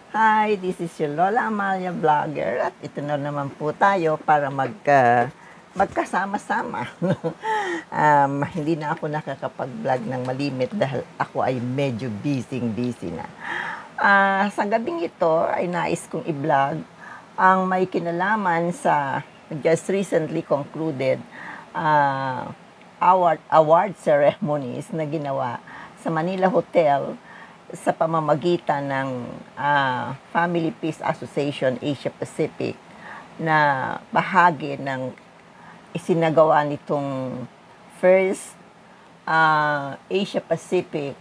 Hi, this is your Lola Amalia Vlogger at ito na naman po tayo para magkasama-sama. Hindi na ako nakakapag-vlog ng malimit dahil ako ay medyo busy na. Sa gabing ito ay nais kong i-vlog ang may kinalaman sa just recently concluded award ceremonies na ginawa sa Manila Hotel sa pamamagitan ng Family Peace Association Asia Pacific na bahagi ng isinagawa nitong first Asia Pacific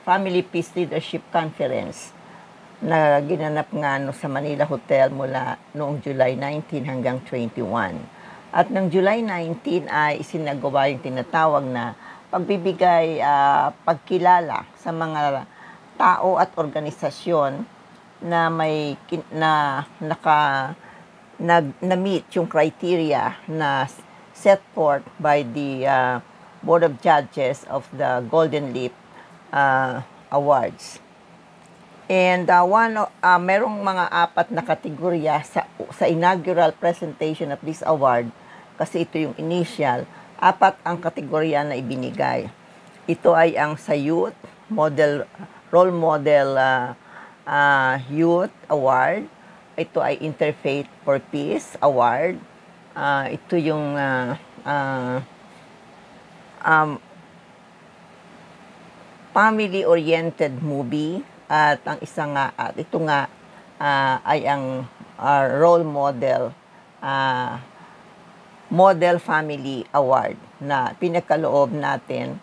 Family Peace Leadership Conference na ginanap nga sa Manila Hotel mula noong July 19 hanggang 21. At ng July 19 ay isinagawa yung tinatawag na pagbibigay pagkilala sa mga tao at organisasyon na na-meet yung criteria na set forth by the Board of Judges of the Golden Leap Awards. And merong mga 4 na kategorya sa inaugural presentation of this award kasi ito yung initial. 4 ang kategorya na ibinigay. Ito ay ang sa Youth Role Model Youth Award. Ito ay Interfaith for Peace Award. Ito yung Family-Oriented Movie. At ang isa nga, ito nga ay ang Role Model Model Family Award na pinagkaloob natin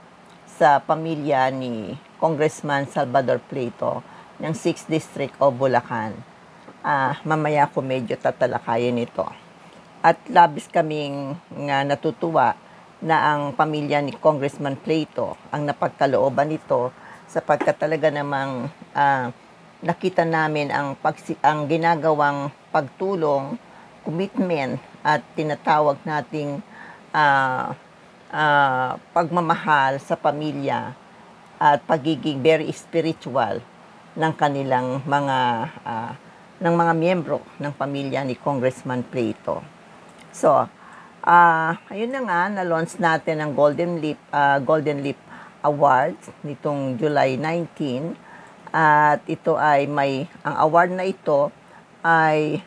sa pamilya ni Congressman Salvador Pleito ng 6th District of Bulacan. Mamaya ko medyo tatalakayin ito. At labis kaming natutuwa na ang pamilya ni Congressman Pleito ang napagkalooban nito sapagkat talaga namang nakita namin ang ginagawang pagtulong, commitment at tinatawag nating pagmamahal sa pamilya at pagiging very spiritual ng kanilang mga miyembro ng pamilya ni Congressman Pleito. So, ayun na nga, na-launch natin ang Golden Leap Awards nitong July 19 at ito ay ang award na ito ay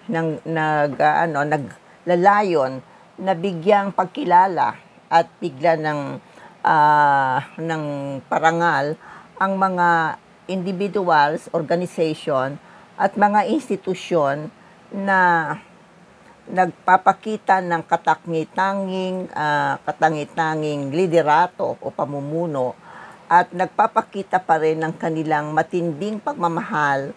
naglalayon na bigyang pagkilala at bigla ng parangal ang mga individuals, organization at mga institusyon na nagpapakita ng katangitanging liderato o pamumuno at nagpapakita pa rin ng kanilang matinding pagmamahal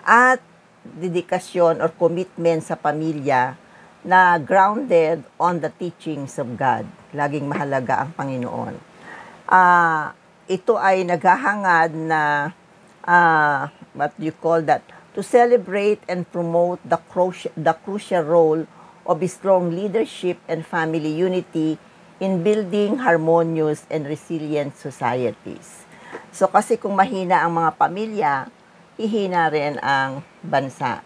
at dedikasyon or commitment sa pamilya na grounded on the teachings of God. Laging mahalaga ang Panginoon. Ito ay naghahangad na what you call that, to celebrate and promote the crucial role of strong leadership and family unity in building harmonious and resilient societies. So kasi kung mahina ang mga pamilya, hihina rin ang bansa.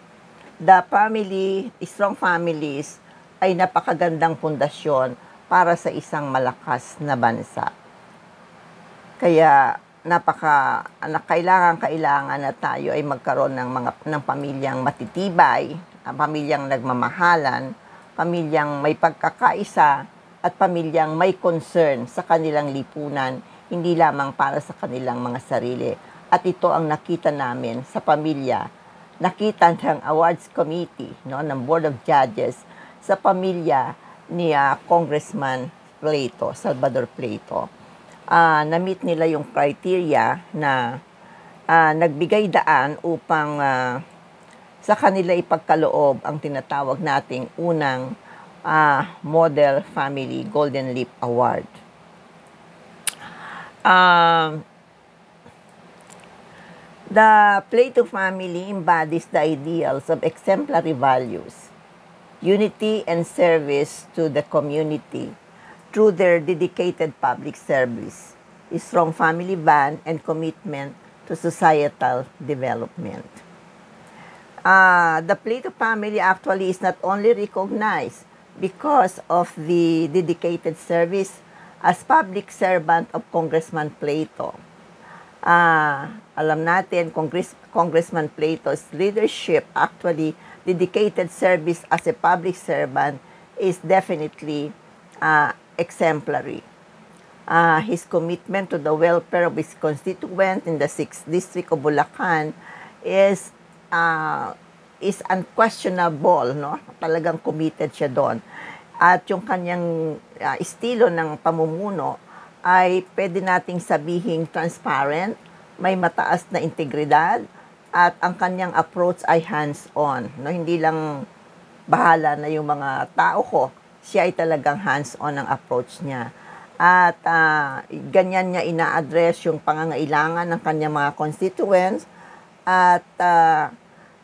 Strong families ay napakagandang pundasyon para sa isang malakas na bansa. Kaya kailangan na tayo ay magkaroon ng pamilyang matitibay, pamilyang nagmamahalan, pamilyang may pagkakaisa, at pamilyang may concern sa kanilang lipunan, hindi lamang para sa kanilang mga sarili. At ito ang nakita namin sa pamilya, nakita ng Awards Committee, ng Board of Judges sa pamilya ni Congressman Pleito, Salvador Pleito. Na-meet nila yung criteria na nagbigay daan upang sa kanila ipagkaloob ang tinatawag nating unang Model Family Golden Leap Award. The Pleito family embodies the ideals of exemplary values, unity and service to the community through their dedicated public service, a strong family bond, and commitment to societal development. The Plato family actually is not only recognized because of the dedicated service as public servant of Congressman Plato. Alam natin, Congressman Plato's leadership, actually, dedicated service as a public servant is definitely exemplary. His commitment to the welfare of his constituents in the 6th District of Bulacan is unquestionable, no? Talagang committed siya doon. At yung kanyang estilo ng pamumuno ay pwede nating sabihing transparent, may mataas na integridad, at ang kanyang approach ay hands-on. No? Hindi lang bahala na yung mga tao ko, siya ay talagang hands-on ang approach niya. At ganyan niya ina-address yung pangangailangan ng kanyang mga constituents. At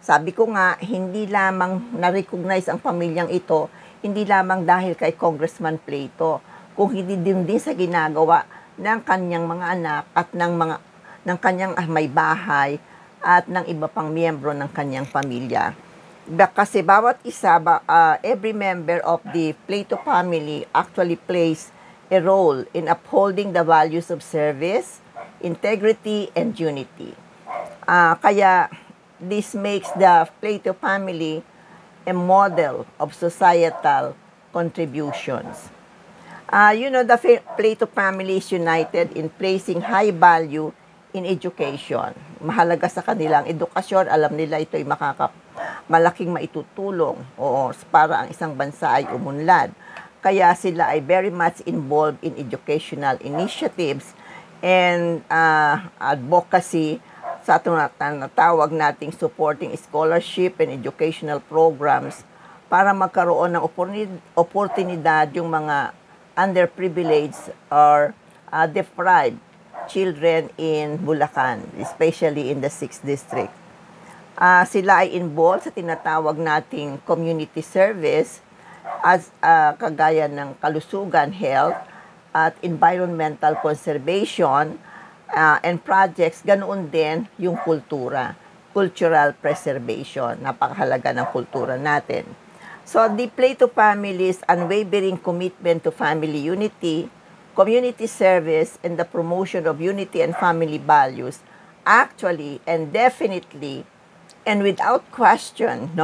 sabi ko nga, hindi lamang na-recognize ang pamilyang ito, hindi lamang dahil kay Congressman Plato, kung hindi din sa ginagawa ng kanyang mga anak at ng kanyang may bahay at ng iba pang miyembro ng kanyang pamilya. Kasi bawat isa, every member of the Plato family actually plays a role in upholding the values of service, integrity, and unity. Kaya this makes the Plato family a model of societal contributions. The Plato family is united in placing high value in education. Mahalaga sa kanilang edukasyon, alam nila ito ay malaking maitutulong para ang isang bansa ay umunlad. Kaya sila ay very much involved in educational initiatives and advocacy sa tinatawag nating supporting scholarship and educational programs para magkaroon ng oportunidad yung mga underprivileged or deprived children in Bulacan, especially in the 6th District. Sila ay involved sa tinatawag nating community service as kagaya ng kalusugan, health, at environmental conservation, and projects, ganoon din yung kultura, cultural preservation. Napakahalaga ng kultura natin. So, the Plato family's unwavering commitment to family unity, community service, and the promotion of unity and family values actually and definitely and without question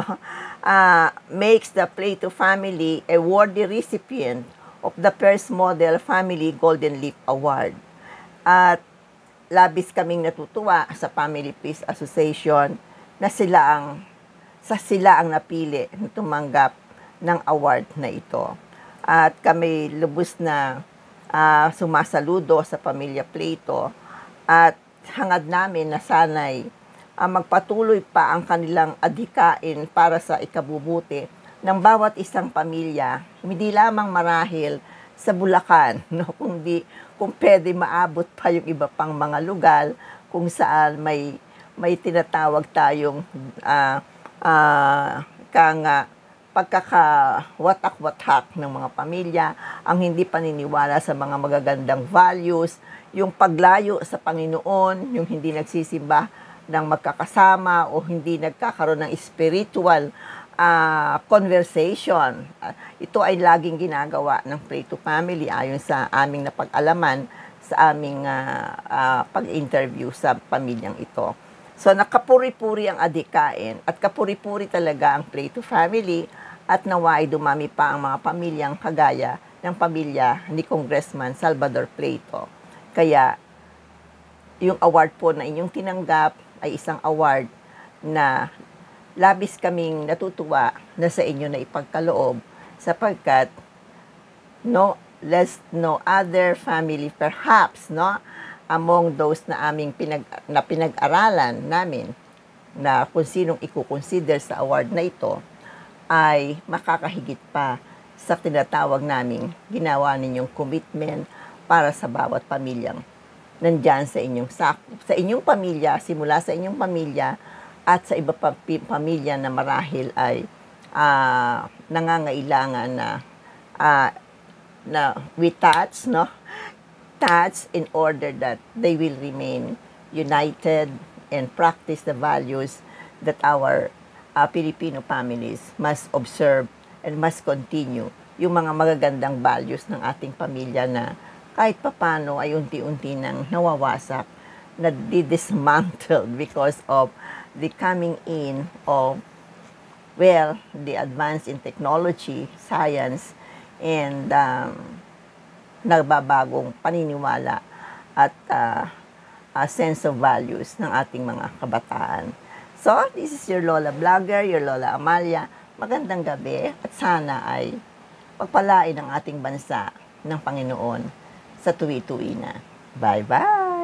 makes the Plato family a worthy recipient of the First Model Family Golden Leaf Award. At labis kaming natutuwa sa Family Peace Association na sila ang napili na tumanggap ng award na ito. At kami lubos na sumasaludo sa Pamilya Plato at hangad namin na sana'y magpatuloy pa ang kanilang adhikain para sa ikabubuti ng bawat isang pamilya, hindi lamang marahil sa Bulacan, kundi kung pwede maabot pa yung iba pang mga lugar kung saan may tinatawag tayong pagkakawatak-watak ng mga pamilya, ang hindi paniniwala sa mga magagandang values, yung paglayo sa Panginoon, yung hindi nagsisimba ng magkakasama o hindi nagkakaroon ng spiritual conversation. Ito ay laging ginagawa ng Plato family ayon sa aming napag-alaman sa aming pag-interview sa pamilyang ito. So nakapuri-puri ang adhikain at kapuri-puri talaga ang Plato family at naway dumami pa ang mga pamilyang kagaya ng pamilya ni Congressman Salvador Plato. Kaya yung award po na inyong tinanggap ay isang award na labis kaming natutuwa na sa inyo na ipagkaloob sapagkat no other family perhaps among those na aming pinag-aralan namin na kung sinong i-consider sa award na ito ay makakahigit pa sa tinatawag naming ginawa ninyong commitment para sa bawat pamilyang nandyan sa inyong pamilya, simula sa inyong pamilya at sa iba pa pamilya na marahil ay nangangailangan na we touch in order that they will remain united and practice the values that our Filipino families must observe and must continue. Yung mga magagandang values ng ating pamilya na kahit papano ay unti-unti nang nawawasak, na dismantled because of the coming in of, well, the advance in technology, science, and nagbabagong paniniwala at sense of values ng ating mga kabataan. So, this is your Lola Vlogger, your Lola Amalia. Magandang gabi at sana ay pagpalain ang ating bansa ng Panginoon sa tuwi-tuwi na. Bye-bye!